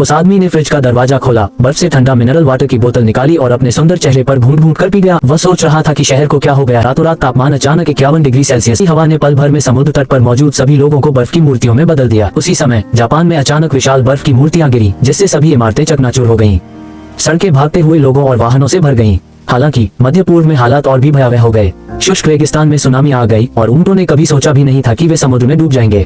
उस आदमी ने फ्रिज का दरवाजा खोला, बर्फ से ठंडा मिनरल वाटर की बोतल निकाली और अपने सुंदर चेहरे पर घूंट घूंट कर पी गया। वह सोच रहा था कि शहर को क्या हो गया। रातों रात तापमान अचानक 51 डिग्री सेल्सियस की हवा ने पल भर में समुद्र तट पर मौजूद सभी लोगों को बर्फ की मूर्तियों में बदल दिया। उसी समय जापान में अचानक विशाल बर्फ की मूर्तियां गिरी, जिससे सभी इमारतें चकनाचूर हो गयी। सड़कें भागते हुए लोगों और वाहनों से भर गयी। हालांकि मध्य पूर्व में हालात और भी भयावह हो गए। शुष्क रेगिस्तान में सुनामी आ गई और ऊंटों ने कभी सोचा भी नहीं था कि वे समुद्र में डूब जाएंगे।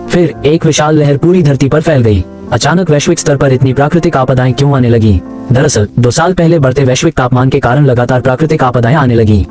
फिर एक विशाल लहर पूरी धरती पर फैल गई। अचानक वैश्विक स्तर पर इतनी प्राकृतिक आपदाएं क्यों आने लगी? दरअसल 2 साल पहले बढ़ते वैश्विक तापमान के कारण लगातार प्राकृतिक आपदाएं आने लगी।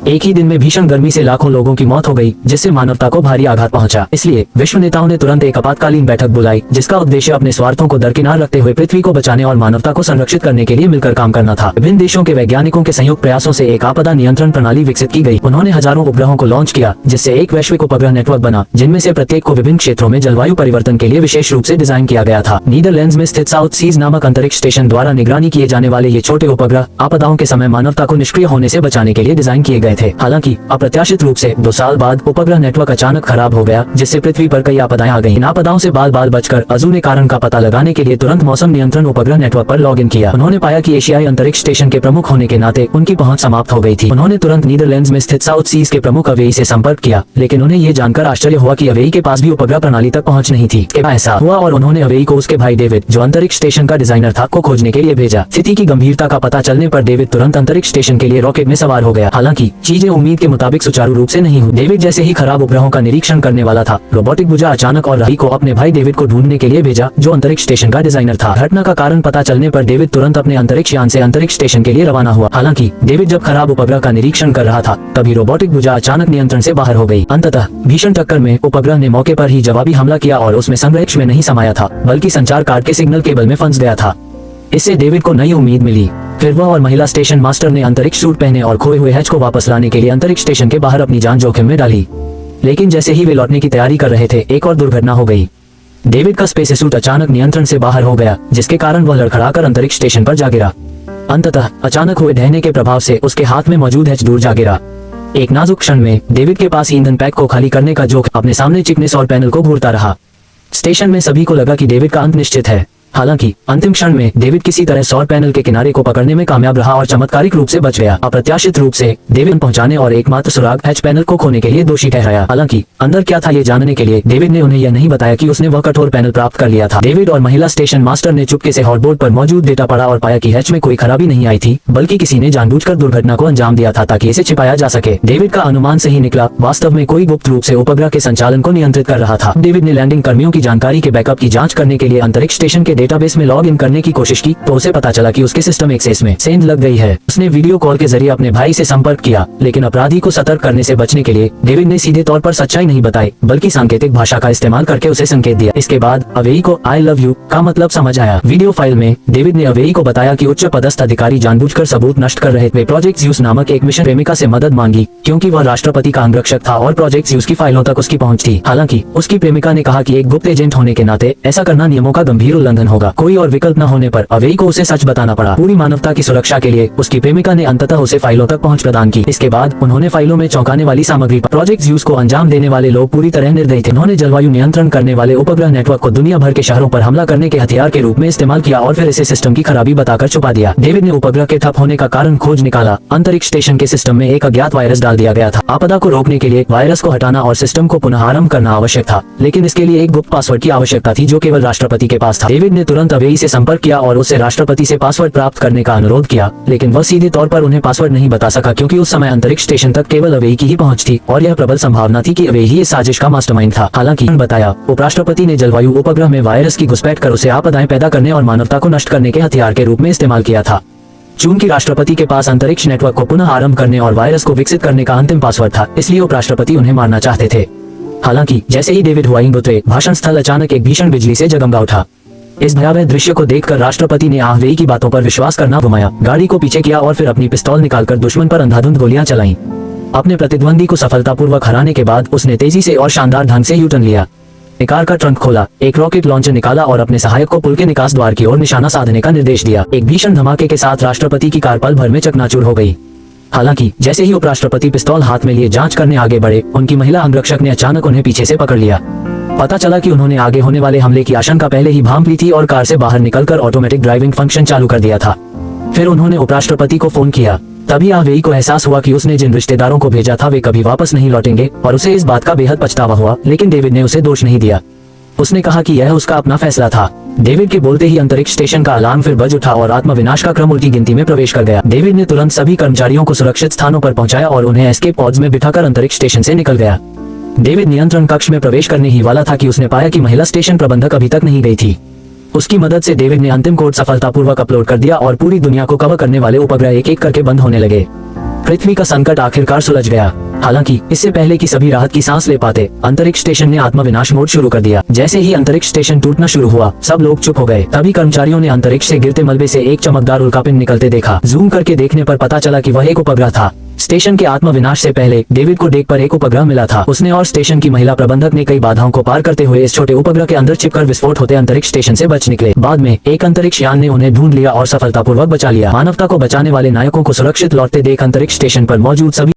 एक ही दिन में भीषण गर्मी से लाखों लोगों की मौत हो गई, जिससे मानवता को भारी आघात पहुंचा। इसलिए विश्व नेताओं ने तुरंत एक आपातकालीन बैठक बुलाई, जिसका उद्देश्य अपने स्वार्थों को दरकिनार रखते हुए पृथ्वी को बचाने और मानवता को संरक्षित करने के लिए मिलकर काम करना था। विभिन्न देशों के वैज्ञानिकों के संयुक्त प्रयासों से एक आपदा नियंत्रण प्रणाली विकसित की गई। उन्होंने हजारों उपग्रहों को लॉन्च किया, जिससे एक वैश्विक उपग्रह नेटवर्क बना, जिनमें से प्रत्येक को विभिन्न क्षेत्रों में जलवायु परिवर्तन के लिए विशेष रूप से डिजाइन किया गया था। नीदरलैंड्स में स्थित साउथ सीज नामक अंतरिक्ष स्टेशन द्वारा निगरानी किए जाने वाले ये छोटे उपग्रह आपदाओं के समय मानवता को निष्क्रिय होने से बचाने के लिए डिजाइन किए गए थे। हालांकि अप्रत्याशित रूप से 2 साल बाद उपग्रह नेटवर्क अचानक खराब हो गया, जिससे पृथ्वी पर कई आपदाएं आ गईं। इन आपदाओं से बाल बचकर अजू ने कारण का पता लगाने के लिए तुरंत मौसम नियंत्रण उपग्रह नेटवर्क पर लॉगिन किया। उन्होंने पाया कि एशियाई अंतरिक्ष स्टेशन के प्रमुख होने के नाते उनकी पहुंच समाप्त हो गई थी। उन्होंने तुरंत नीदरलैंड्स में स्थित साउथ सीज के प्रमुख अवेई से संपर्क किया, लेकिन उन्हें ये जानकर आश्चर्य हुआ कि अवेई के पास भी उपग्रह प्रणाली तक पहुंच नहीं थी। ऐसा हुआ और उन्होंने अवेई को उसके भाई डेविड, जो अंतरिक्ष स्टेशन का डिजाइनर था, को खोजने के लिए भेजा। स्थिति की गंभीरता का पता चलने पर डेविड तुरंत अंतरिक्ष स्टेशन के लिए रॉकेट में सवार हो गया। हालांकि चीजें उम्मीद के मुताबिक सुचारू रूप से नहीं हुई। डेविड जैसे ही खराब उपग्रहों का निरीक्षण करने वाला था, रोबोटिक भुजा अचानक और रही को अपने भाई डेविड को ढूंढने के लिए भेजा, जो अंतरिक्ष स्टेशन का डिजाइनर था। घटना का कारण पता चलने पर डेविड तुरंत अपने अंतरिक्ष यान से अंतरिक्ष स्टेशन के लिए रवाना हुआ। हालांकि डेविड जब खराब उपग्रह का निरीक्षण कर रहा था, तभी रोबोटिक भुजा अचानक नियंत्रण से बाहर हो गई। अंततः भीषण टक्कर में उपग्रह ने मौके पर ही जवाबी हमला किया और उसमें संग्रह में नहीं समाया था, बल्कि संचार कार्ड के सिग्नल केबल में फंस गया था। इससे डेविड को नई उम्मीद मिली। फिर वह और महिला स्टेशन मास्टर ने अंतरिक्ष सूट पहने और खोए हुए हैच को वापस लाने के लिए अंतरिक्ष स्टेशन के बाहर अपनी जान जोखिम में डाली। लेकिन जैसे ही वे लौटने की तैयारी कर रहे थे, एक और दुर्घटना हो गई। डेविड का स्पेस सूट अचानक नियंत्रण से बाहर हो गया, जिसके कारण वह लड़खड़ाकर अंतरिक्ष स्टेशन पर जा गिरा। अंततः अचानक हुए ढहने के प्रभाव से उसके हाथ में मौजूद हैच दूर जा गिरा। एक नाजुक क्षण में डेविड के पास ईंधन पैक को खाली करने का जोखिम अपने सामने चिकने सौर पैनल को घूरता रहा। स्टेशन में सभी को लगा कि डेविड का अंत निश्चित है। हालांकि अंतिम क्षण में डेविड किसी तरह सौर पैनल के किनारे को पकड़ने में कामयाब रहा और चमत्कारिक रूप से बच गया। अप्रत्याशित रूप से डेविड पहुंचाने और एकमात्र सुराग हैच पैनल को खोने के लिए दोषी ठहराया। हालांकि अंदर क्या था ये जानने के लिए डेविड ने उन्हें यह नहीं बताया कि उसने वह कठोर पैनल प्राप्त कर लिया था। डेविड और महिला स्टेशन मास्टर ने चुपके से हॉटबोर्ड पर मौजूद डेटा पढ़ा और पाया कि हैच में कोई खराबी नहीं आई थी, बल्कि किसी ने जानबूझकर दुर्घटना को अंजाम दिया था ताकि इसे छिपाया जा सके। डेविड का अनुमान सही निकला। वास्तव में कोई गुप्त रूप से उपग्रह के संचालन को नियंत्रित कर रहा था। डेविड ने लैंडिंग कर्मियों की जानकारी के बैकअप की जांच करने के लिए अंतरिक्ष स्टेशन के डेटाबेस में लॉग इन करने की कोशिश की, तो उसे पता चला कि उसके सिस्टम एक्सेस में सेंध लग गई है। उसने वीडियो कॉल के जरिए अपने भाई से संपर्क किया, लेकिन अपराधी को सतर्क करने से बचने के लिए डेविड ने सीधे तौर पर सच्चाई नहीं बताई, बल्कि सांकेतिक भाषा का इस्तेमाल करके उसे संकेत दिया। इसके बाद अवेई को आई लव यू का मतलब समझ आया। वीडियो फाइल में डेविड ने अवेई को बताया कि उच्च पदस्थ अधिकारी जानबूझकर सबूत नष्ट कर रहे थे। प्रोजेक्ट ज़्यूस नामक एक मिशन प्रेमिका से मदद मांगी, क्योंकि वह राष्ट्रपति का अंगरक्षक था और प्रोजेक्ट ज़्यूस की फाइलों तक उसकी पहुंच थी। हालांकि उसकी प्रेमिका ने कहा कि एक गुप्त एजेंट होने के नाते ऐसा करना नियमों का गंभीर उल्लंघन होगा। कोई और विकल्प न होने पर अवेई को उसे सच बताना पड़ा। पूरी मानवता की सुरक्षा के लिए उसकी प्रेमिका ने अंततः उसे फाइलों तक पहुंच प्रदान की। इसके बाद उन्होंने फाइलों में चौंकाने वाली सामग्री प्रोजेक्ट ज़्यूस को अंजाम देने वाले लोग पूरी तरह निर्दयी थे। उन्होंने जलवायु नियंत्रण करने वाले उपग्रह नेटवर्क को दुनिया भर के शहरों पर हमला करने के हथियार के रूप में इस्तेमाल किया और फिर इसे सिस्टम की खराबी बताकर छुपा दिया। डेविड ने उपग्रह के ठप होने का कारण खोज निकाला। अंतरिक्ष स्टेशन के सिस्टम में एक अज्ञात वायरस डाल दिया गया था। आपदा को रोकने के लिए वायरस को हटाना और सिस्टम को पुनः आरंभ करना आवश्यक था, लेकिन इसके लिए एक गुप्त पासवर्ड की आवश्यकता थी, जो केवल राष्ट्रपति के पास था। डेविड ने तुरंत अवेई से संपर्क किया और उससे राष्ट्रपति से पासवर्ड प्राप्त करने का अनुरोध किया, लेकिन वह सीधे तौर पर उन्हें पासवर्ड नहीं बता सका, क्योंकि उस समय अंतरिक्ष स्टेशन तक केवल अवेई की ही पहुंच थी और यह प्रबल संभावना थी कि अवेई ही इस साजिश का मास्टरमाइंड था। हालांकि बताया, उपराष्ट्रपति ने जलवायु उपग्रह में वायरस की घुसपैठ कर उसे आपदाएं पैदा करने और मानवता को नष्ट करने के हथियार के रूप में इस्तेमाल किया था। चूंकि राष्ट्रपति के पास अंतरिक्ष नेटवर्क को पुनः आरंभ करने और वायरस को विकसित करने का अंतिम पासवर्ड था, इसलिए उपराष्ट्रपति उन्हें मारना चाहते थे। हालांकि जैसे ही डेविड हुआइंग उतरे, भाषण स्थल अचानक एक भीषण बिजली से जगमगा उठा। इस भयावह दृश्य को देखकर राष्ट्रपति ने अवेई की बातों पर विश्वास करना घुमाया, गाड़ी को पीछे किया और फिर अपनी पिस्तौल निकालकर दुश्मन पर अंधाधुंध गोलियां चलाईं। अपने प्रतिद्वंदी को सफलतापूर्वक हराने के बाद उसने तेजी से और शानदार ढंग से यूटर्न लिया। कार का ट्रंक खोला, एक रॉकेट लॉन्चर निकाला और अपने सहायक को पुल के निकास द्वार की ओर निशाना साधने का निर्देश दिया। एक भीषण धमाके के साथ राष्ट्रपति की कार पल भर में चकनाचूर हो गई। हालांकि जैसे ही उपराष्ट्रपति पिस्तौल हाथ में लिए जांच करने आगे बढ़े, उनकी महिला अंगरक्षक ने अचानक उन्हें पीछे से पकड़ लिया। पता चला कि उन्होंने आगे होने वाले हमले की आशंका पहले ही भांप ली थी और कार से बाहर निकलकर ऑटोमेटिक ड्राइविंग फंक्शन चालू कर दिया था। फिर उन्होंने उपराष्ट्रपति को फोन किया। तभी आवेई को एहसास हुआ कि उसने जिन रिश्तेदारों को भेजा था वे कभी वापस नहीं लौटेंगे और उसे इस बात का बेहद पछतावा हुआ, लेकिन डेविड ने उसे दोष नहीं दिया। उसने कहा कि यह उसका अपना फैसला था। डेविड के बोलते ही अंतरिक्ष स्टेशन का अलार्म फिर बज उठा और आत्मविनाश का क्रम उल्टी गिनती में प्रवेश कर गया। डेविड ने तुरंत सभी कर्मचारियों को सुरक्षित स्थानों पर पहुंचाया और उन्हें एस्केप पॉड्स में बिठाकर अंतरिक्ष स्टेशन से निकल गया। डेविड नियंत्रण कक्ष में प्रवेश करने ही वाला था कि उसने पाया कि महिला स्टेशन प्रबंधक अभी तक नहीं गई थी। उसकी मदद से डेविड ने अंतिम कोड सफलतापूर्वक अपलोड कर दिया और पूरी दुनिया को कवर करने वाले उपग्रह एक एक करके बंद होने लगे। पृथ्वी का संकट आखिरकार सुलझ गया। हालांकि इससे पहले कि सभी राहत की सांस ले पाते, अंतरिक्ष स्टेशन ने आत्मविनाश मोड शुरू कर दिया। जैसे ही अंतरिक्ष स्टेशन टूटना शुरू हुआ, सब लोग चुप हो गए। तभी कर्मचारियों ने अंतरिक्ष से गिरते मलबे से एक चमकदार उल्कापिंड निकलते देखा। जूम करके देखने पर पता चला कि वह एक उपग्रह था। स्टेशन के आत्मविनाश से पहले डेविड को डेक पर एक उपग्रह मिला था। उसने और स्टेशन की महिला प्रबंधक ने कई बाधाओं को पार करते हुए इस छोटे उपग्रह के अंदर छिपकर विस्फोट होते अंतरिक्ष स्टेशन से बच निकले। बाद में एक अंतरिक्ष यान ने उन्हें ढूंढ लिया और सफलतापूर्वक बचा लिया। मानवता को बचाने वाले नायकों को सुरक्षित लौटते देख अंतरिक्ष स्टेशन पर मौजूद सभी